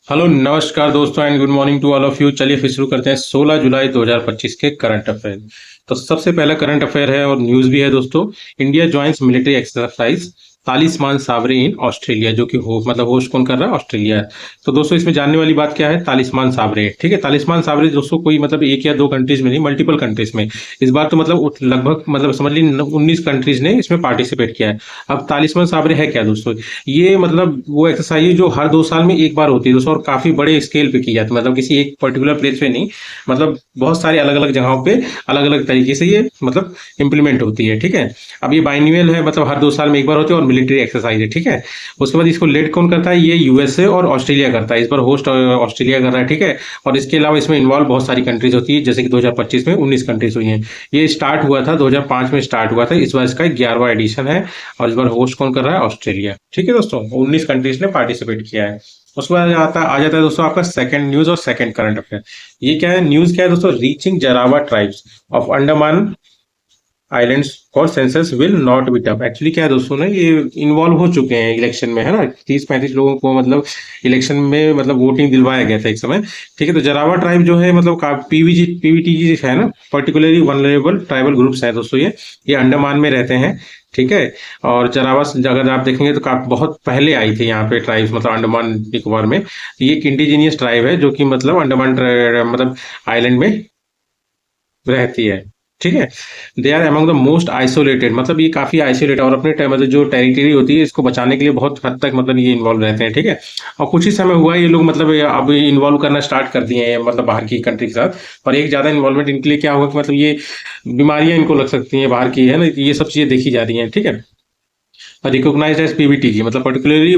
Hello नमस्कार दोस्तों and good morning to all of you. चलिए फिर शुरू करते हैं 16 जुलाई 2025 के करंट अफेयर। तो सबसे पहला करंट अफेयर है और न्यूज़ भी है दोस्तों। India joins military exercise Talisman Sabre in Australia, जो कि होस्ट कौन कर रहा है? ऑस्ट्रेलिया है। तो दोस्तों इसमें जानने वाली बात क्या है? तालिस्मान साबरे, ठीक है। तालिस्मान साबरे दोस्तों कोई मतलब एक या दो कंट्रीज में नहीं, मल्टीपल कंट्रीज में। इस बार तो मतलब लगभग मतलब समझ लीजिए 19 कंट्रीज ने इसमें पार्टिसिपेट किया है। अब तालिस्मान साबरे है क्या दोस्तों? ये मतलब वो एक्सरसाइज है जो हर 2 साल में एक बार होती है दोस्तों, और काफी बड़े स्केल पे की जाती है। मतलब किसी एक पर्टिकुलर प्लेस पे नहीं, मतलब बहुत सारे अलग अलग जगहों पे अलग अलग तरीके से ये मतलब इम्प्लीमेंट होती है, ठीक है। अब ये बाइनूअल है, मतलब हर 2 साल में एक बार होती है और मिलिट्री एक्सरसाइज है, ठीक है। उसके बाद इसको लेड कौन करता है? ये यूएसए और ऑस्ट्रेलिया करता है। इस बार होस्ट ऑस्ट्रेलिया कर रहा है, ठीक है। और इसके अलावा इसमें इन्वॉल्व बहुत सारी कंट्रीज होती है, जैसे कि 2025 में 19 कंट्रीज हुई हैं। ये स्टार्ट हुआ था 2005 में स्टार्ट हुआ था, इस बार इसका 11वां एडिशन है। और इस बार होस्ट कौन कर रहा है? ऑस्ट्रेलिया, ठीक है दोस्तों। 19 कंट्रीज ने पार्टिसिपेट किया है। उसके बाद आ जाता है दोस्तों आपका सेकंड न्यूज और सेकंड करंट अफेयर। ये क्या है? न्यूज क्या है दोस्तों? Reaching Jarawa tribes of Andaman islands for census will not be tough. Actually क्या है दोस्तों ना, ये इन्वॉल्व हो चुके हैं इलेक्शन में, है ना। 30-35 लोगों को मतलब इलेक्शन में मतलब वोटिंग दिलवाया गया था एक समय, ठीक है। तो जरावा ट्राइब जो है मतलब पीवीटीजी है ना, पर्टिकुलरली वनरेबल ट्राइबल ग्रुप्स है दोस्तों। ये अंडमान में रहते हैं, ठीक है। और जरावा अगर आप देखेंगे तो काफी बहुत पहले आई थी यहाँ पे ट्राइब्स, मतलब अंडमान निकोबार में। ये एक इंडिजीनियस ट्राइब है जो कि मतलब मतलब आइलैंड में रहती है, ठीक है। They are among the most isolated, मतलब ये काफी आइसोलेट और अपने मतलब जो टेरिटरी होती है इसको बचाने के लिए बहुत हद तक मतलब ये इन्वॉल्व रहते हैं, ठीक है। और कुछ ही समय हुआ है ये लोग मतलब अब इन्वॉल्व करना स्टार्ट कर दिए हैं, मतलब बाहर की कंट्री के साथ। और एक ज्यादा इन्वॉल्वमेंट इनके लिए क्या होगा कि मतलब ये बीमारियां इनको लग सकती हैं बाहर की, है ना। ये सब चीजें देखी जा रही हैं, ठीक है। रिकॉग्नाइज्ड एज पीवीटीजी मतलब पर्टिकुलरली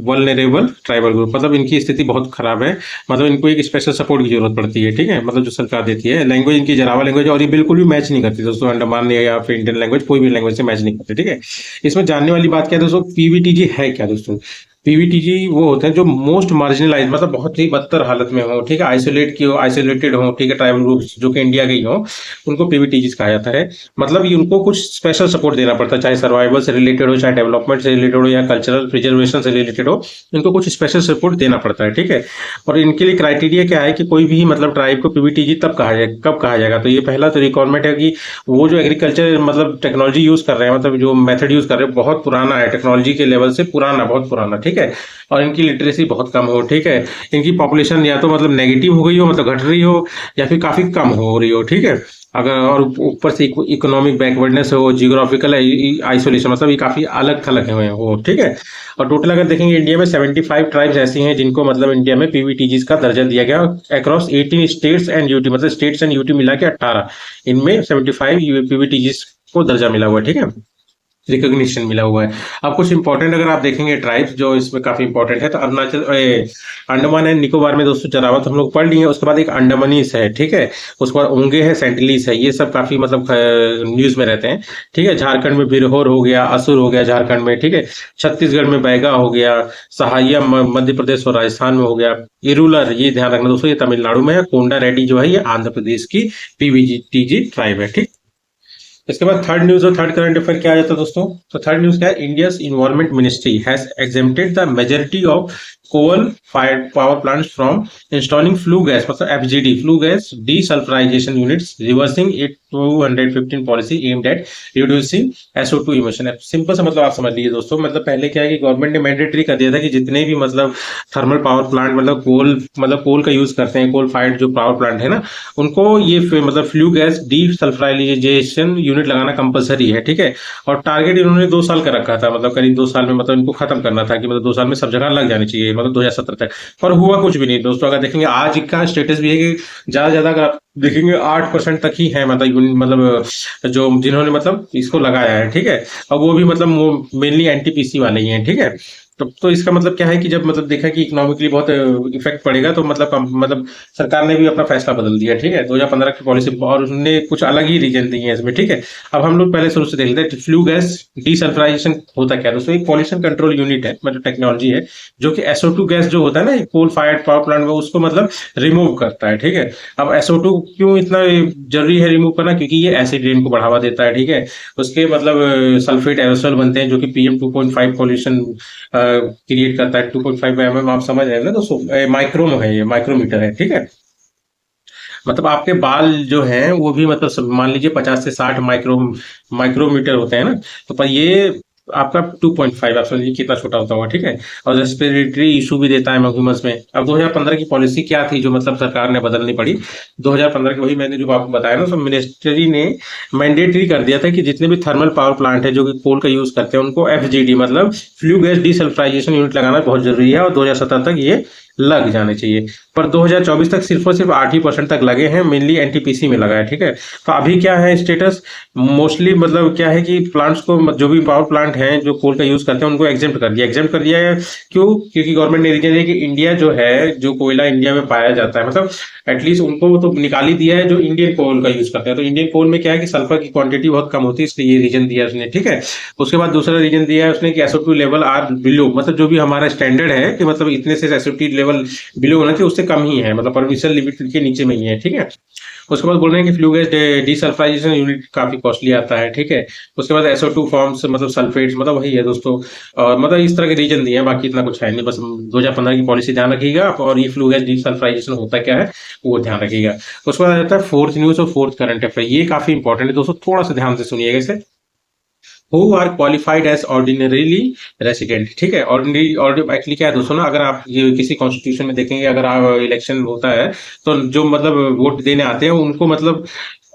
वल्नरेबल ट्राइबल ग्रुप, मतलब इनकी स्थिति बहुत खराब है। मतलब इनको एक स्पेशल सपोर्ट की जरूरत पड़ती है, ठीक है, मतलब जो सरकार देती है। लैंग्वेज इनकी जरावा लैंग्वेज, और ये बिल्कुल भी मैच नहीं करती दोस्तों अंडमान या फिर इंडियन लैंग्वेज, कोई भी लैंग्वेज से मैच नहीं करती, ठीक है। इसमें जानने वाली बात क्या है दोस्तों? पीवीटीजी है क्या दोस्तों? पीवीटीजी वो होते हैं जो मोस्ट मार्जिनलाइज, मतलब बहुत ही बदतर हालत में हो, ठीक है, आइसोलेटेड हो, ठीक है, ट्राइबल ग्रुप्स जो कि इंडिया के ही हो, उनको पीवीटीजी कहा जाता है। मतलब ये उनको कुछ स्पेशल सपोर्ट देना पड़ता है, चाहे सर्वाइवल से रिलेटेड हो, चाहे डेवलपमेंट से रिलेटेड हो, या कल्चरल प्रिजर्वेशन से रिलेटेड हो, इनको कुछ स्पेशल सपोर्ट देना पड़ता है, ठीक है। और इनके लिए क्राइटेरिया क्या है कि कोई भी मतलब ट्राइब को पीवीटीजी कब कहा जाएगा? तो ये पहला तो रिक्वायरमेंट है कि वो जो एग्रीकल्चर मतलब टेक्नोलॉजी यूज कर रहे हैं, मतलब जो मेथड यूज कर रहे हैं बहुत पुराना है, टेक्नोलॉजी के लेवल से पुराना, बहुत पुराना, ठीक है। और इनकी लिटरेसी बहुत कम हो, ठीक है। इनकी पॉपुलेशन या तो मतलब नेगेटिव हो गई हो, मतलब घट रही हो, या फिर काफी कम हो रही हो, ठीक है। अगर और ऊपर से इकोनॉमिक बैकवर्डनेस हो, जियोग्राफिकल आइसोलेशन, मतलब ये काफी अलग थलग हुए हो, ठीक है। और टोटल अगर देखेंगे इंडिया में 75 ट्राइब्स ऐसी हैं जिनको मतलब इंडिया में पीवीटीजीज का दर्जा दिया गया अक्रॉस 18 स्टेट्स एंड यूटी, मतलब स्टेट्स एंड यूटी मिला के 18, इनमें 75 पीवीटीजीज को दर्जा मिला हुआ है, ठीक है, रिकॉग्निशन मिला हुआ है। अब कुछ इंपॉर्टेंट अगर आप देखेंगे ट्राइब्स जो इसमें काफी इंपॉर्टेंट है, तो अंडमान एंड निकोबार में दोस्तों चरावत हम लोग पढ़ लिए। उसके बाद एक अंडमानीस है, ठीक है। उसके बाद ओंगे है, सेंटिलीस है, ये सब काफी मतलब न्यूज में रहते हैं, ठीक है। झारखंड में बिरहोर हो गया, असुर हो गया झारखंड में, ठीक है। छत्तीसगढ़ में बैगा हो गया, सहाया मध्य प्रदेश और राजस्थान में हो गया। इरूलर, ये ध्यान रखना दोस्तों, ये तमिलनाडु में है। कोंडा रेड्डी जो है ये आंध्र प्रदेश की पीवीटीजी ट्राइब है, ठीक। इसके बाद थर्ड न्यूज और थर्ड करंट अफेयर क्या आ जाता है दोस्तों? तो थर्ड न्यूज क्या है? India's environment ministry has exempted the majority of coal fired power plants from installing flue gas, मतलब FGD flue gas desulphurisation units, reversing it 215 policy aimed at reducing SO2 emission. Simple सा मतलब आप समझ लीजिए दोस्तों, मतलब पहले क्या है कि गवर्नमेंट ने मैंडेटरी कर दिया था कि जितने भी मतलब थर्मल पावर प्लांट मतलब कोल का यूज करते हैं, कोल फायर्ड जो पावर प्लांट है ना, उनको ये मतलब फ्लू गैस डीसल्फराइजेशन यूनिट लगाना कंपलसरी है, ठीक है। और टारगेट इन्होंने 2 साल का रखा था, मतलब करीब 2 साल में मतलब इनको खत्म करना था कि मतलब 2 साल में सब जगह लग जानी चाहिए, मतलब 2017 तक। पर हुआ कुछ भी नहीं दोस्तों। अगर देखेंगे आज का स्टेटस भी है कि ज्यादा ज्यादा अगर आप देखेंगे 8% तक ही है, मतलब जो जिन्होंने मतलब इसको लगाया है, ठीक है। और वो भी मतलब मेनली एनटीपीसी वाले ही हैं, ठीक है। तो इसका मतलब क्या है कि जब मतलब देखा कि इकोनॉमिकली बहुत इफेक्ट पड़ेगा, तो मतलब सरकार ने भी अपना फैसला बदल दिया, ठीक है। 2015 की पॉलिसी, और उन्होंने कुछ अलग ही रीजन दिए हैं इसमें, ठीक है। अब हम लोग पहले शुरू से देख लेते हैं फ्लू गैस डीसल्फराइजेशन होता क्या है दोस्तों? एक पॉल्यूशन कंट्रोल यूनिट है, मतलब टेक्नोलॉजी है, जो कि SO2 गैस जो होता है ना कोल फायर्ड पावर प्लांट में, उसको मतलब रिमूव करता है, ठीक है। अब SO2 क्यों इतना जरूरी है रिमूव करना? क्योंकि ये एसिड रेन को बढ़ावा देता है, ठीक है। उसके मतलब सल्फेट एरोसोल बनते हैं जो कि PM 2.5 पॉल्यूशन क्रिएट करता है। 2.5 mm आप समझ रहे हैं ना दोस्तों, माइक्रोम है, ये माइक्रोमीटर है, ठीक है। मतलब आपके बाल जो हैं वो भी मतलब मान लीजिए 50 से 60 माइक्रोमीटर होते हैं ना, तो पर ये आपका 2.5 आप समझिए कितना छोटा होता होगा, ठीक है। और रेस्पिरेटरी इशू भी देता है ह्यूमस में। अब 2015 की पॉलिसी क्या थी जो मतलब सरकार ने बदलनी पड़ी, 2015 की वही मैंने जो आपको बताया ना, तो मिनिस्ट्री ने मैंडेटरी कर दिया था कि जितने भी थर्मल पावर प्लांट है जो कि कोल का यूज करते हैं उनको FGD मतलब फ्लू गैस डीसल्फ्राइजेशन यूनिट लगाना बहुत जरूरी है, और 2017 तक ये लग जाने चाहिए। पर 2024 तक सिर्फ और सिर्फ 8% तक लगे हैं, मेनली NTPC में लगा है, ठीक है। तो अभी क्या है स्टेटस, मोस्टली मतलब क्या है कि प्लांट्स को, जो भी पावर प्लांट हैं जो कोल का यूज करते हैं उनको एग्जेम्प्ट कर दिया है। क्यों? क्योंकि गवर्नमेंट ने रीजन दिया कि इंडिया जो है, जो कोयला इंडिया में पाया जाता है, मतलब एटलीस्ट उनको तो निकाल ही दिया है जो इंडियन कोल का यूज करते हैं। तो इंडियन कोल में क्या है कि सल्फर की क्वांटिटी बहुत कम होती है, इसलिए ये रीजन दिया उसने, ठीक है। उसके बाद दूसरा रीजन दिया है उसने कि SO2 लेवल आर बिलो, मतलब जो भी हमारा स्टैंडर्ड है कि मतलब इतने से SO2 लेवल बिलो होना चाहिए, उससे कम ही है, मतलब परमिशन लिमिट के नीचे में ही है, ठीक है। उसके बाद बोल रहे हैं कि फ्लू गैस डीसल्फ्राइजेशन यूनिट काफी कॉस्टली आता है, ठीक है। उसके बाद SO2 फॉर्म्स मतलब सल्फेट्स, मतलब वही है दोस्तों। और मतलब इस तरह के रीजन दिए हैं, बाकी इतना कुछ है नहीं, बस 2015 की पॉलिसी ध्यान रखिएगा आप, और ये फ्लू गैस डीसल्फ्राइजेशन होता क्या है वो ध्यान रखिएगा। उसके बाद आता है फोर्थ न्यूज और फोर्थ करंट अफेयर। ये काफी इंपॉर्टेंट है दोस्तों, थोड़ा सा ध्यान से सुनिएगा इसे। Who are qualified as ordinarily resident, ठीक है। ऑर्डिनरी एक्चुअली क्या है दोस्तों ना, अगर आप ये किसी कॉन्स्टिट्यूशन में देखेंगे, अगर आप इलेक्शन होता है तो जो मतलब वोट देने आते हैं उनको मतलब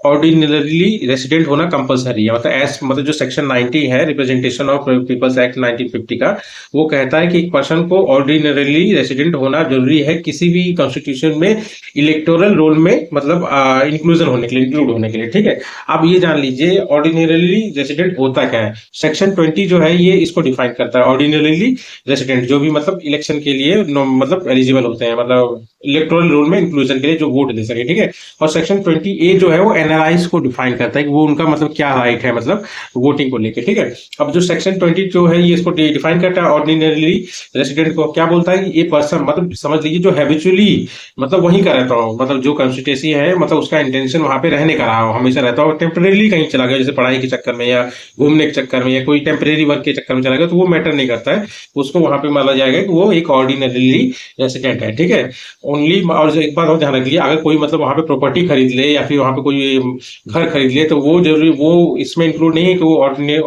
ऑर्डिनरली रेसिडेंट होना कंपलसरी है। मतलब एस मतलब जो सेक्शन 90 है रिप्रेजेंटेशन ऑफ पीपल्स एक्ट 1950 का, वो कहता है कि एक पर्सन को ऑर्डिनरली रेसिडेंट होना जरूरी है किसी भी कॉन्स्टिट्यूशन में इलेक्टोरल रोल में, मतलब इंक्लूजन होने के लिए, इंक्लूड होने के लिए, ठीक है। अब ये जान लीजिए ऑर्डिनरली रेसिडेंट होता क्या है। सेक्शन 20 जो है ये इसको डिफाइन करता है, ऑर्डिनरली रेसिडेंट जो भी मतलब इलेक्शन के लिए मतलब एलिजिबल होते हैं, मतलब इलेक्टोरल रोल में इंक्लूजन के लिए जो वोट दे सके, ठीक है। और सेक्शन 20A जो है वो NRIs को डिफाइन करता है कि वो उनका मतलब क्या राइट है, मतलब वोटिंग को लेके, ठीक है। अब जो सेक्शन 20 जो है ये इसको डिफाइन करता है ऑर्डिनरली रेसिडेंट को, क्या बोलता है कि ये पर्सन मतलब समझ लीजिए जो हैबिचुअली मतलब वहीं का रहता हो, मतलब जो कंस्टिट्यूएंसी है मतलब उसका इंटेंशन वहां पे रहने का रहा हो, हमेशा रहता हो, टेम्परेरी कहीं चला गया जैसे पढ़ाई के चक्कर में या घूमने के चक्कर में या कोई टेम्परेरी वर्क के चक्कर में चला गया, तो वो मैटर नहीं करता है, उसको वहां पे माना जाएगा कि वो एक ऑर्डिनरली रेसिडेंट है, ठीक है। ओनली, और एक बात और ध्यान रखिए, अगर कोई मतलब वहां पे प्रॉपर्टी खरीद ले या फिर वहां पे कोई घर खरीद ले तो वो जरूरी वो इसमें इंक्लूड नहीं है कि वो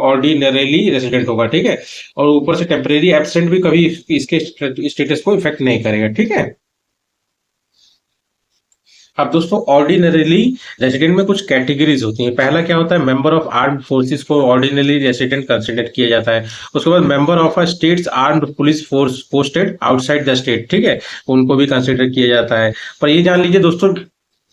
ऑर्डिनरली रेसिडेंट होगा, ठीक है। और ऊपर से टेम्परेरी एब्सेंट भी कभी इसके स्टेटस को इफेक्ट नहीं करेगा, ठीक है। अब दोस्तों ऑर्डिनरीली रेसिडेंट में कुछ कैटेगरीज होती हैं। पहला क्या होता है, मेंबर ऑफ आर्म्ड फोर्सेस को ऑर्डिनरी रेसिडेंट कंसिडर किया जाता है। उसके बाद member of a states armed police force posted outside the state, ठीक है, उनको भी कंसिडर किया जाता है। पर ये जान लीजिए दोस्तों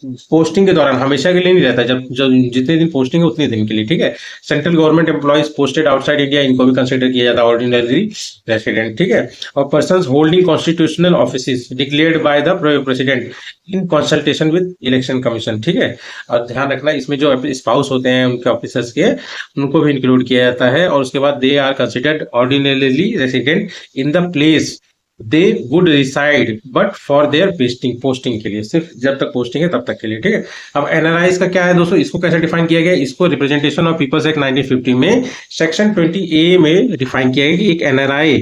पोस्टिंग के दौरान हमेशा के लिए नहीं रहता, जब जब जितने दिन पोस्टिंग है उतने दिन के लिए, ठीक है। Central government employees posted outside India, इनको भी कंसिडर किया जाता है ऑर्डिनरी रेसिडेंट, ठीक है। और persons holding constitutional offices declared by the president in consultation with election commission, ठीक है। और ध्यान रखना इसमें जो स्पाउस होते हैं उनके ऑफिसर्स के, उनको भी इंक्लूड किया जाता है। और उसके बाद they are considered ordinarily resident in the place they would reside but for their posting के लिए, सिर्फ जब तक पोस्टिंग है तब तक के लिए, ठीक है। अब एनआरआईज का क्या है दोस्तों, इसको कैसे डिफाइन किया गया है, इसको रिप्रेजेंटेशन ऑफ पीपल्स एक्ट 1950 में सेक्शन 20A में डिफाइन किया गया कि एक NRI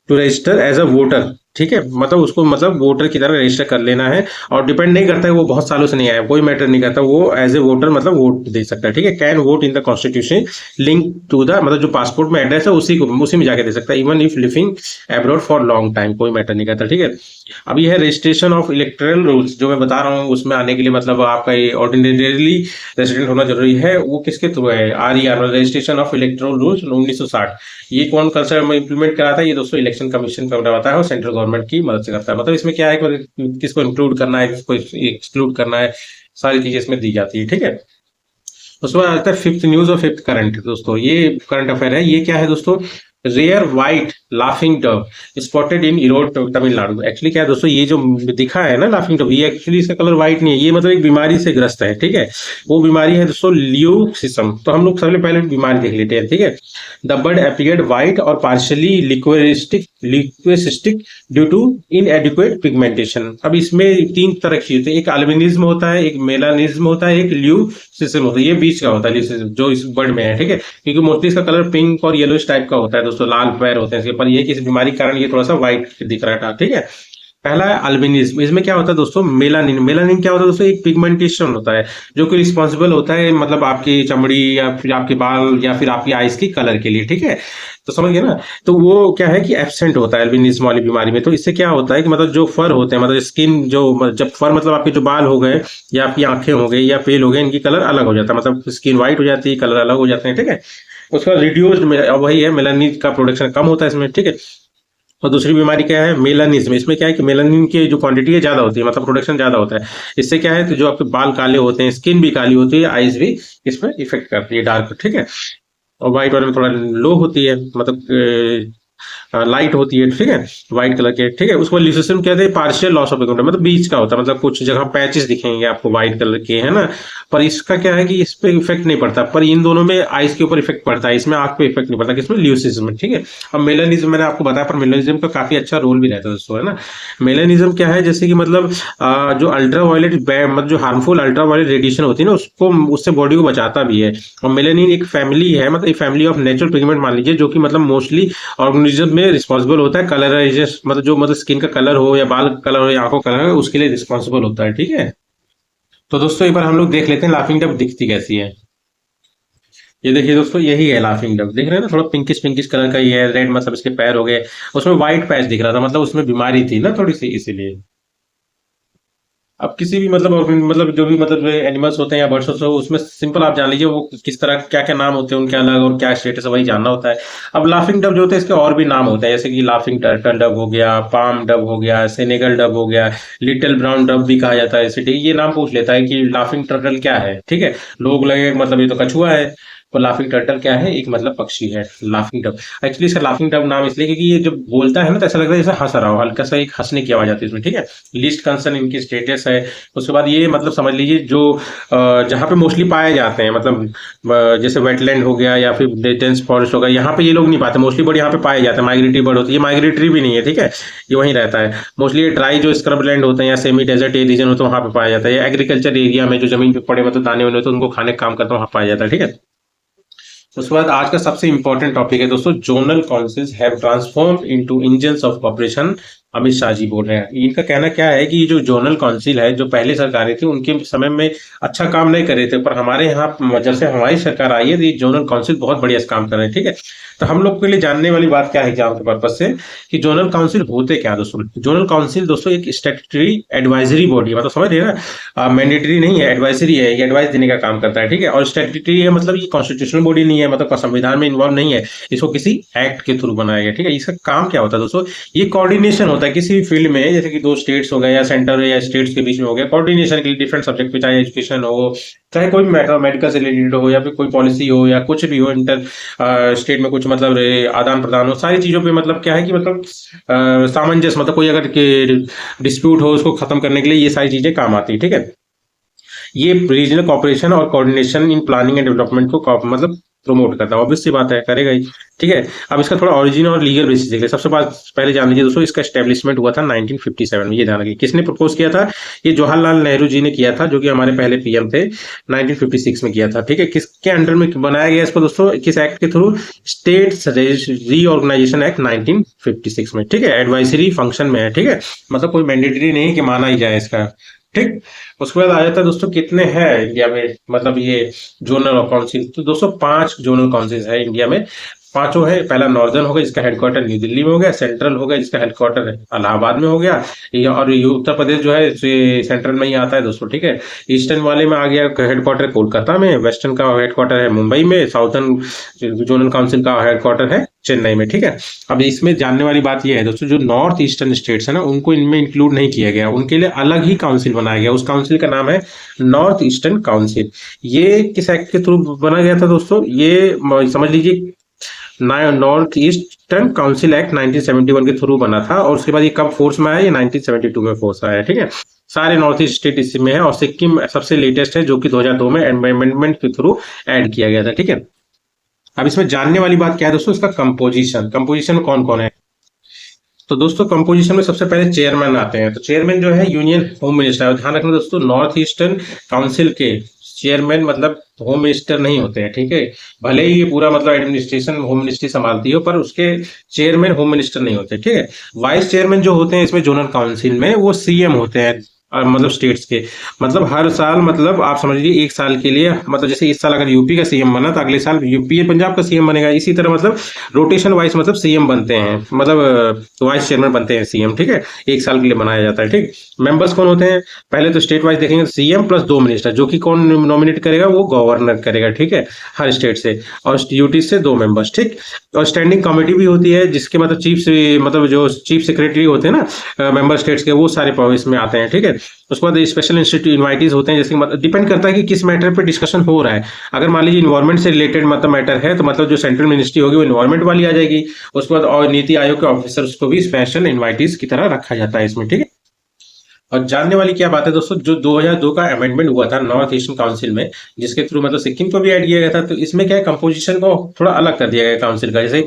to register as a voter, ठीक है, मतलब उसको मतलब वोटर की तरह रजिस्टर कर लेना है। और डिपेंड नहीं करता है वो बहुत सालों से नहीं आया, कोई मैटर नहीं करता, वो एज ए वोटर मतलब वोट दे सकता है, ठीक है। Can vote in the constitution link to the, मतलब जो पासपोर्ट में एड्रेस है उसी में जाके दे सकता है, even if living abroad for long time, कोई मैटर नहीं करता, ठीक है। अब ये है रजिस्ट्रेशन ऑफ इलेक्टोरल रूल्स जो मैं बता रहा हूँ, उसमें आने के लिए मतलब आपका ये ऑर्डिनरीली रेसिडेंट होना जरूरी है। वो किसके थ्रू है, RER registration of electoral rules 1960। ये कौन कंसर्न में इंप्लीमेंट कराता है, ये दोस्तों इलेक्शन कमीशन करवाता है और सेंट्रल गवर्नमेंट की मदद से करता है। मतलब इसमें क्या है कि किसको इंक्लूड करना है, किसको एक्सक्लूड करना है, सारी चीजें इसमें दी जाती है, ठीक है। उसके बाद आता है फिफ्थ न्यूज और फिफ्थ करंट। दोस्तों ये करंट अफेयर है, ये क्या है दोस्तों, rare white laughing dove spotted in Erode Tamil Nadu. Actually क्या है दोस्तों, ये जो दिखा है ना लाफिंग डव, ये एक्चुअली इसका कलर व्हाइट नहीं है, ये मतलब एक बीमारी से ग्रस्त है, ठीक है। वो बीमारी है दोस्तों ल्यूसिसम। तो हम लोग सबसे पहले बीमारी देख लेते हैं, ठीक है। द बर्ड अपीयर्ड व्हाइट और partially leucistic due to inadequate pigmentation. अब इसमें तीन तरह की होती है, एक अल्बिनिज्म होता है, एक मेलानिज्म होता है, एक ल्यूसिसम होता है। ये बीच का होता है जो इस बर्ड में है, ठीक है, क्योंकि मोस्टली इसका कलर पिंक और येलोइश टाइप का होता है दोस्तों, लाल पैर होते हैं इसके, पर ये किसी बीमारी के कारण ये थोड़ा सा व्हाइट दिख रहा था, ठीक है। पहला है अल्बिनिज्म। इसमें क्या होता है दोस्तों, मेलानिन। मेलानिन क्या होता है दोस्तों, एक पिगमेंटेशन होता है जो कि रिस्पॉन्सिबल होता है मतलब आपकी चमड़ी या फिर आपके बाल या फिर आपकी आइज की कलर के लिए, ठीक है। तो समझ गए ना। तो वो क्या है कि एब्सेंट होता है एल्बिनिज्म वाली बीमारी में। तो इससे क्या होता है कि मतलब जो फर होते हैं, मतलब स्किन जो, जब फर मतलब आपके जो बाल हो गए या आपकी आंखें हो गई या पेल हो गए, इनकी कलर अलग हो जाता है, मतलब स्किन व्हाइट हो जाती है, कलर अलग हो जाते हैं, ठीक है। उसका रिड्यूस्ड, वही है, मेलानिन का प्रोडक्शन कम होता है इसमें, ठीक है। और दूसरी बीमारी क्या है, मेलानिज्म। इसमें क्या है कि मेलानिन की जो क्वांटिटी है ज्यादा होती है, मतलब प्रोडक्शन ज्यादा होता है। इससे क्या है, तो जो आपके बाल काले होते हैं, स्किन भी काली होती है, आइज भी इसमें इफेक्ट करती है, डार्क, ठीक है। और व्हाइट वाले में थोड़ा लो होती है, मतलब लाइट होती है, ठीक है, व्हाइट कलर के, ठीक है। उसको ल्यूसिज्म कहते हैं, पार्शियल लॉस ऑफ पिगमेंट, मतलब बीच का होता है, मतलब कुछ जगह पैचेस दिखेंगे आपको व्हाइट कलर के, है ना। पर इसका क्या है कि इस पे इफेक्ट नहीं पड़ता, पर इन दोनों में आइज के ऊपर इफेक्ट पड़ता है, इसमें आंख पे इफेक्ट नहीं पड़ता, किसमें, ल्यूसिज्म, ठीक है। अब मेलानिज्म मैंने आपको बताया, पर मेलानिज्म का काफी अच्छा रोल भी रहता है दोस्तों, है ना। मेलानिज्म क्या है, जैसे कि मतलब जो अल्ट्रा वायलेट, मतलब जो हार्मफुल अल्ट्रा वायलेट रेडिएशन होती है ना, उसको, उससे बॉडी को बचाता भी है। और मेलानिन एक फैमिली है, मतलब एक फैमिली ऑफ नेचुरल पिगमेंट मान लीजिए, जो कि मतलब मोस्टली ऑर्गेनिज्म में रिस्पॉन्सिबल होता है कलराइजेशन, मतलब जो मतलब स्किन का कलर हो या बाल कलर हो या आंखों का कलर हो, उसके लिए रिस्पॉन्सिबल होता है, ठीक है। तो दोस्तों एक बार हम लोग देख लेते हैं लाफिंग डक दिखती कैसी है। ये देखिए दोस्तों, यही है लाफिंग डक, देख रहे हैं ना, थोड़ा पिंकिश पिंकिश कलर का ही है, रेड मतलब इसके पैर हो गए, उसमें व्हाइट पैच दिख रहा था, मतलब उसमें बीमारी थी ना थोड़ी सी, इसीलिए। अब किसी भी मतलब जो भी मतलब एनिमल्स होते हैं या बर्ड्स होते हैं, उसमें सिंपल आप जान लीजिए वो किस तरह, क्या क्या नाम होते हैं उनके अलग, और क्या स्टेटस है वही जानना होता है। अब लाफिंग डब जो होते हैं, इसके और भी नाम होते हैं, जैसे कि लाफिंग टर्टल डब हो गया, पाम डब हो गया, सेनेगल डब हो गया, लिटिल ब्राउन डब भी कहा जाता है इसे, ठीक है। ये नाम पूछ लेता है कि लाफिंग टर्टल क्या है, ठीक है। लोग लगे मतलब ये तो कछुआ है, तो लाफिंग टर्टल क्या है, एक मतलब पक्षी है, लाफिंग डब। एक्चुअली इसका लाफिंग डब नाम इसलिए क्योंकि ये जब बोलता है ना, तो ऐसा लगता है जैसे हंस रहा हो, हल्का सा एक हंसने की आवाज आती है इसमें, ठीक है। लीस्ट कंसर्न इनकी स्टेटस है। उसके बाद ये मतलब समझ लीजिए जो जहाँ पे मोस्टली पाए जाते हैं, मतलब जैसे वेटलैंड हो गया या फिर डेंस फॉरेस्ट हो गया, यहाँ पे ये लोग नहीं पाते, मोस्टली बर्ड यहाँ पे पाए जाते हैं, माइग्रेटरी बर्ड होती है। ये माइग्रेटरी भी नहीं है, ठीक है, ये वहीं रहता है मोस्टली। ये ड्राई जो स्क्रब लैंड होते हैं या सेमी डेजर्ट रीजन होता है, वहाँ पे पाया जाता है। एग्रीकल्चर एरिया में जो जमीन पे पड़े मतलब दाने वाने होते हैं, उनको खाने का काम करता है, वहाँ पाया जाता है, ठीक है। उसके बाद आज का सबसे इंपॉर्टेंट टॉपिक है दोस्तों, zonal councils have transformed into engines of cooperation. Amit Shah ji बोल रहे हैं, इनका कहना क्या है कि जो जोनल काउंसिल है, जो पहले सरकारें थी उनके समय में अच्छा काम नहीं कर रहे थे, पर हमारे यहाँ जब से हमारी सरकार आई है, तो ये जोनल काउंसिल बहुत बढ़िया काम कर रहे हैं, ठीक है। तो हम लोग के लिए जानने वाली बात क्या है एग्जाम के पर्पज से, कि जोनल काउंसिल होते क्या दोस्तों। जोनल काउंसिल दोस्तों एक स्टैट्यूटरी एडवाइजरी बॉडी, मतलब समझ रहे हैं ना, मैंडेटरी नहीं है, एडवाइजरी है, ये एडवाइस देने का काम करता है, ठीक है। और स्टैट्यूटरी है, मतलब ये कॉन्स्टिट्यूशनल बॉडी नहीं है, मतलब संविधान में इन्वॉल्व नहीं है, इसको किसी एक्ट के थ्रू बनाया गया, ठीक है। इसका काम क्या होता है दोस्तों, ये कोऑर्डिनेशन होता है किसी भी फील्ड में, जैसे कि दो स्टेट्स हो गए या सेंटर या स्टेट्स के बीच में हो गया, कोऑर्डिनेशन के लिए डिफरेंट सब्जेक्ट पे, चाहे एजुकेशन हो, चाहे कोई मैटर मेडिकल से रिलेटेड हो, या फिर कोई पॉलिसी हो, या कुछ भी हो, इंटर स्टेट में कुछ मतलब आदान प्रदान हो, सारी चीजों पे मतलब क्या है कि मतलब सामंजस्य, मतलब कोई अगर डिस्प्यूट हो उसको खत्म करने के लिए ये सारी चीजें काम आती है, ठीक है। ये रीजनल कॉपरेशन और coordination in planning and development को मतलब प्रमोट करता है, ऑब्वियस सी बात है, करेगा ही, ठीक है। अब इसका थोड़ा ओरिजिन और लीगल बेसिस देख ले। सबसे पहले जान लीजिए दोस्तों, इसका एस्टेब्लिशमेंट हुआ था 1957 में, ये ध्यान रखिए। किसने प्रपोज किया था, ये जवाहरलाल नेहरू जी ने किया था, जो कि हमारे पहले पीएम थे, 1956 में किया था, ठीक है। किसके अंडर में बनाया गया इसको दोस्तों, किस एक्ट के थ्रू, स्टेट रीऑर्गेनाइजेशन एक्ट 1956 में, ठीक है। एडवाइजरी फंक्शन में है, ठीक है, मतलब कोई मैंडेटरी नहीं कि माना ही जाए इसका, ठीक। उसके बाद आ जाता है दोस्तों, कितने हैं इंडिया में मतलब ये जोनल काउंसिल। तो दोस्तों 5 जोनल काउंसिल है इंडिया में, पांचों है। पहला नॉर्दर्न होगा, जिसका हेडक्वार्टर न्यू दिल्ली में हो गया। सेंट्रल होगा, जिसका हेडक्वार्टर इलाहाबाद में हो गया। और ये उत्तर प्रदेश जो है सेंट्रल में ही आता है दोस्तों, ठीक है। ईस्टर्न वाले में आ गया हेडक्वार्टर कोलकाता में, वेस्टर्न का हेडक्वार्टर है मुंबई में, साउथर्न जोनल काउंसिल का हेडक्वार्टर है चेन्नई में, ठीक है। अब इसमें जानने वाली बात यह है दोस्तों, जो नॉर्थ ईस्टर्न स्टेट्स है ना, उनको इनमें इंक्लूड नहीं किया गया, उनके लिए अलग ही काउंसिल बनाया गया। उस काउंसिल का नाम है नॉर्थ ईस्टर्न काउंसिल। ये किस एक्ट के थ्रू बना गया था दोस्तों, ये समझ लीजिए नॉर्थ ईस्टर्न काउंसिल एक्ट 1971 के थ्रू बना था। और उसके बाद ये कब फोर्स में आया, ये 1972 में फोर्स आया, ठीक है। सारे नॉर्थ ईस्ट स्टेट इसमें है, और सिक्किम सबसे लेटेस्ट है, जो कि 2002 में अमेंडमेंट के थ्रू ऐड किया गया था, ठीक है। अब इसमें जानने वाली बात क्या है दोस्तों, इसका कंपोजिशन में कौन कौन है। तो दोस्तों कंपोजिशन में सबसे पहले चेयरमैन आते हैं। तो चेयरमैन जो है यूनियन होम मिनिस्टर है। ध्यान रखना दोस्तों, नॉर्थ ईस्टर्न काउंसिल के चेयरमैन मतलब होम मिनिस्टर नहीं होते हैं, ठीक है। भले ही ये पूरा मतलब एडमिनिस्ट्रेशन होम मिनिस्ट्री संभालती हो, पर उसके चेयरमैन होम मिनिस्टर नहीं होते, ठीक है। वाइस चेयरमैन जो होते हैं इसमें जोनल काउंसिल में, वो सीएम होते हैं, मतलब स्टेट्स के। मतलब हर साल, मतलब आप समझ लीजिए एक साल के लिए, मतलब जैसे इस साल अगर यूपी का सीएम बना तो अगले साल यूपी पंजाब का सीएम बनेगा, इसी तरह मतलब रोटेशन वाइज मतलब सीएम बनते हैं, मतलब वाइस चेयरमैन बनते हैं सीएम, ठीक है। एक साल के लिए बनाया जाता है, ठीक। मेंबर्स कौन होते हैं, पहले तो स्टेट वाइज देखेंगे, सीएम प्लस 2 मिनिस्टर, जो कि कौन नॉमिनेट करेगा, वो गवर्नर करेगा, ठीक है, हर स्टेट से। और यूटी से 2 मेंबर्स, ठीक। और स्टैंडिंग कमेटी भी होती है, जिसके मतलब चीफ से, मतलब जो चीफ सेक्रेटरी होते हैं ना मेंबर स्टेट्स के, वो सारे इसमें आते हैं, ठीक है। उसके बाद स्पेशल इंस्टीट्यूट इन्वाइटीज होते हैं, जैसे मतलब डिपेंड करता है कि किस मैटर पे डिस्कशन हो रहा है। अगर मान लीजिए इन्वायरमेंट से रिलेटेड मतलब मैटर है, तो मतलब जो सेंट्रल मिनिस्ट्री होगी वो इन्वायरमेंट वाली आ जाएगी। उसके बाद और नीति आयोग के ऑफिसर्स को भी स्पेशल इन्वाइटीज की तरह रखा जाता है इसमें, ठीक है। और जानने वाली क्या बात है दोस्तों, जो 2002 का अमेंडमेंट हुआ था नॉर्थ ईस्टर्न काउंसिल में, जिसके थ्रू मतलब सिक्किम को भी ऐड किया गया था, तो इसमें क्या है, कंपोजिशन को थोड़ा अलग कर दिया गया काउंसिल का। जैसे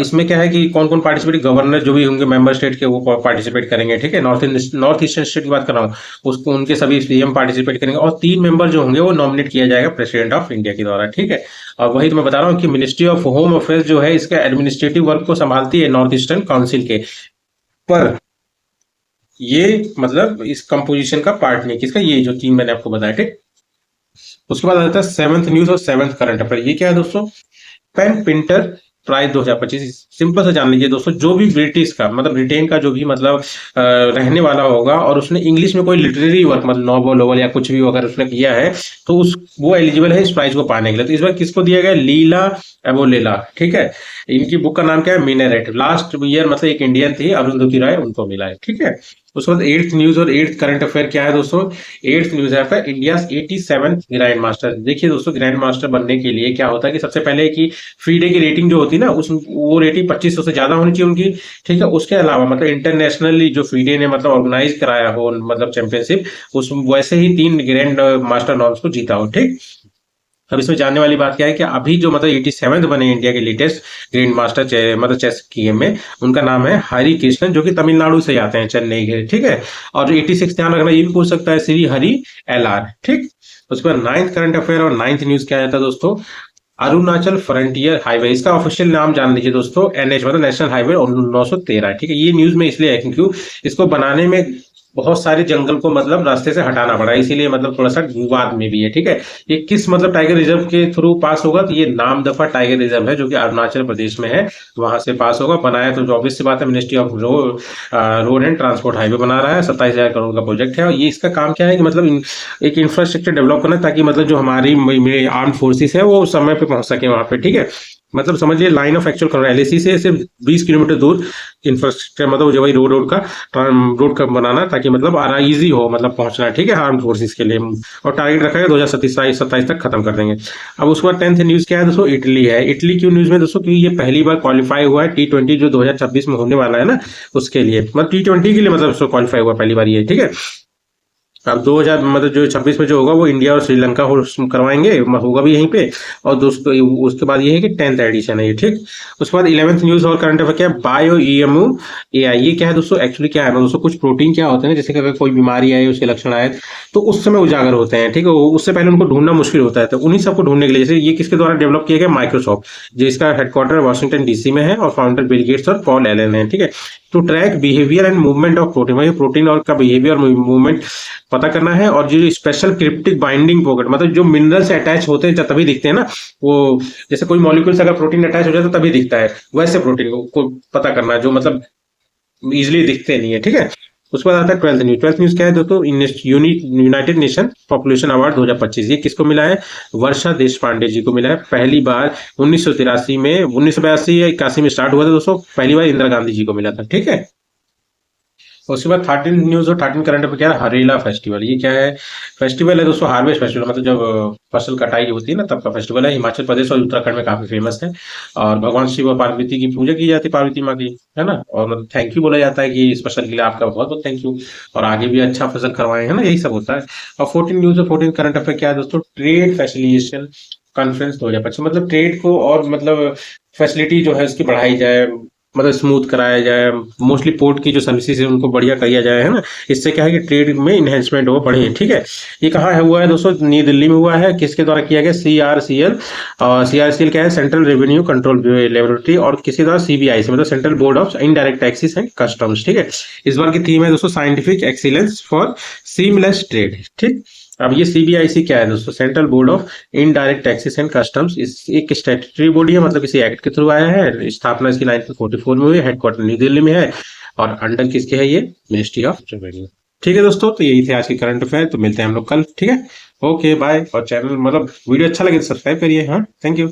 इसमें क्या है कि कौन कौन पार्टिसिपेट, गवर्नर जो भी होंगे मेंबर स्टेट के, वो पार्टिसिपेट करेंगे, ठीक है। नॉर्थ ईस्टर्न स्टेट की बात कर रहा हूँ, उसको उनके सभी सीएम पार्टिसिपेट करेंगे, और 3 मेंबर जो होंगे वो नॉमिनेट किया जाएगा प्रेसिडेंट ऑफ इंडिया के द्वारा, ठीक है। और वही तो मैं बता रहा हूँ कि मिनिस्ट्री ऑफ होम अफेयर्स जो है, इसका एडमिनिस्ट्रेटिव वर्क को संभालती है नॉर्थ ईस्टर्न काउंसिल के। पर ये मतलब इस कंपोजिशन का पार्ट नहीं, किसका, ये जो 3 मैंने आपको बताया, ठीक। उसके बाद आता है सेवंथ न्यूज और सेवंथ करंट अफेयर। ये क्या है दोस्तों, पेन प्रिंटर प्राइज 2025। सिंपल से जान लीजिए दोस्तों, जो भी ब्रिटिश का मतलब ब्रिटेन का जो भी मतलब रहने वाला होगा, और उसने इंग्लिश में कोई लिटरेरी वर्क मतलब नॉवल वोवल या कुछ भी अगर उसने किया है, तो उस वो एलिजिबल है इस प्राइज को पाने के लिए। तो इस बार किसको दिया गया, लीला एबोलेला, ठीक है। इनकी बुक का नाम क्या है, मिनेरेट। लास्ट ईयर मतलब एक इंडियन थी, अरुंधति राय, उनको मिला है, ठीक है। उसके बाद एट्थ न्यूज और एट्थ करंट अफेयर क्या है दोस्तों। एट्थ न्यूज है आपका, इंडिया 87th ग्रैंड मास्टर। देखिए दोस्तों, ग्रैंड मास्टर बनने के लिए क्या होता है कि सबसे पहले की फ्री डे की रेटिंग जो होती है ना, उस वो रेटिंग 2500 से ज्यादा होनी चाहिए उनकी, ठीक है। उसके अलावा मतलब इंटरनेशनली जो फ्री डे ने मतलब ऑर्गेनाइज कराया हो मतलब चैंपियनशिप, उस वैसे ही 3 ग्रैंड मास्टर नॉर्म्स को जीता हो, ठीक। अब इसमें जानने वाली बात क्या है कि अभी जो मतलब 87th बने इंडिया के लेटेस्ट ग्रैंड मास्टर मतलब चेस गेम में, उनका नाम है हरि कृष्णन, जो कि तमिलनाडु से आते हैं, चेन्नई के, ठीक है। और 86 ध्यान रखना, ये भी पूछ सकता है, श्री हरि LR, ठीक। उसके बाद नाइन्थ करंट अफेयर और नाइन्थ न्यूज क्या आता है दोस्तों, अरुणाचल फ्रंटियर हाईवे, इसका ऑफिशियल नाम जान लीजिए दोस्तों, NH मतलब नेशनल हाईवे 913, ठीक है। ये न्यूज में इसलिए है क्योंकि इसको बनाने में बहुत सारे जंगल को मतलब रास्ते से हटाना पड़ा, इसीलिए मतलब थोड़ा सा विवाद में भी है, ठीक है। ये किस मतलब टाइगर रिजर्व के थ्रू पास होगा, तो ये नामदफा टाइगर रिजर्व है, जो कि अरुणाचल प्रदेश में है, वहां से पास होगा। बनाया तो ऑब्वियस सी बात है, ministry of road and transport highway बना रहा है, 27,000 करोड़ का प्रोजेक्ट है। और ये इसका काम क्या है कि मतलब एक इंफ्रास्ट्रक्चर डेवलप करना, ताकि मतलब जो हमारी आर्म फोर्सेस है वो समय पे पहुंच सके वहां पे, ठीक है। मतलब समझिए लाइन ऑफ एक्चुअल करना, LAC से सिर्फ 20 किलोमीटर दूर इंफ्रास्ट्रक्चर, मतलब जो वही रोड का बनाना, ताकि मतलब आरा इजी हो मतलब पहुंचना, ठीक है, आर्म फोर्सेस के लिए। और टारगेट रखा है 2027 तक खत्म कर देंगे। अब उसके बाद 10th न्यूज क्या है दोस्तों, इटली है। इटली क्यों न्यूज में दोस्तों, क्योंकि ये पहली बार क्वालिफाई हुआ है T20 जो 2026 में होने वाला है ना, उसके लिए मतलब T20 के लिए मतलब क्वालिफाई हुआ पहली बार ये, ठीक है। अब 2000 मतलब जो 26 में जो होगा वो इंडिया और श्रीलंका करवाएंगे, होगा भी यहीं पे। और दोस्तों उसके बाद ये है कि 10th एडिशन है ये, ठीक। उसके बाद 11th न्यूज और करंट अफेयर क्या है, बायो EMU AI। ये क्या है दोस्तों, एक्चुअली क्या है ना दोस्तों, कुछ प्रोटीन क्या होते हैं ना, जैसे कि अगर कोई बीमारी आए, उसके लक्षण आए, तो उस समय उजागर होते हैं, ठीक है। उससे पहले उनको ढूंढना मुश्किल होता है, तो उन्हीं सबको ढूंढने के लिए, जैसे ये किसके द्वारा डेवलप किया गया, माइक्रोसॉफ्ट, जिसका हेडक्वार्टर वाशिंगटन DC में है, और फाउंडर बिल गेट्स और पॉल एलन है, ठीक है। To track behaviour and movement of protein, वही प्रोटीन और का बिहेवियर मूवमेंट पता करना है। और जो स्पेशल क्रिप्टिक बाइंडिंग पॉकेट, मतलब जो मिनरल से अटैच होते हैं जब तभी दिखते हैं ना, वो जैसे कोई मॉलिक्यूल से अगर प्रोटीन अटैच हो जाए तो तभी दिखता है, वैसे प्रोटीन को पता करना है, जो मतलब इजिली दिखते नहीं है, ठीक है। उसके बाद आता है 12th न्यूज। 12th न्यूज क्या है दोस्तों, यूनाइटेड नेशन पॉपुलेशन अवार्ड 2025, ये किसको मिला है, वर्षा देश पांडे जी को मिला है। पहली बार 1983 में, 1982 या 81 में स्टार्ट हुआ था दोस्तों, पहली बार इंदिरा गांधी जी को मिला था, ठीक है। उसके बाद 13 न्यूज और 13 करंट अफेयर क्या है, हरेला फेस्टिवल। ये क्या है, फेस्टिवल है दोस्तों, हार्वेस्ट फेस्टिवल, मतलब जब फसल कटाई होती है ना तब का फेस्टिवल है। हिमाचल प्रदेश और उत्तराखंड में काफी फेमस है। और भगवान शिव और पार्वती की पूजा की जाती है, पार्वती माँ की, है ना। और मतलब थैंक यू बोला जाता है कि इस फसल के लिए आपका बहुत बहुत थैंक यू, और आगे भी अच्छा फसल करवाए, है ना, यही सब होता है। और 14 न्यूज और 14 करंट अफेयर क्या है दोस्तों, ट्रेड फैसिलिटेशन कॉन्फ्रेंस 2025, मतलब ट्रेड को और मतलब फैसिलिटी जो है उसकी बढ़ाई जाए, मतलब स्मूथ कराया जाए, मोस्टली पोर्ट की जो सर्विसेज है उनको बढ़िया किया जाए, है ना। इससे क्या है कि ट्रेड में इन्हेंसमेंट हो, बढ़े, ठीक है। ये कहाँ है हुआ है दोस्तों, नई दिल्ली में हुआ है। किसके द्वारा किया गया, CRCL। और CRCL क्या है, सेंट्रल रेवेन्यू कंट्रोल लेबोरेटरी, और किसके द्वारा, CBIC मतलब central board of indirect taxes and customs, ठीक है। इस बार की थीम है दोस्तों, scientific excellence for seamless trade, ठीक। अब ये CBIC क्या है दोस्तों, central board of indirect taxes and customs, इस एक स्टैट्यूटरी बॉडी है, मतलब किसी एक्ट के थ्रू आया है। स्थापना इसकी 1944 में हुई, हेडक्वार्टर न्यू दिल्ली में है, और अंडर किसके है ये, मिनिस्ट्री ऑफ रेवेन्यू। ठीक है दोस्तों, तो यही थे आज के करंट अफेयर। तो मिलते हैं हम लोग कल, ठीक है। Okay bye. और चैनल मतलब वीडियो अच्छा लगे तो सब्सक्राइब करिए। हाँ, थैंक यू।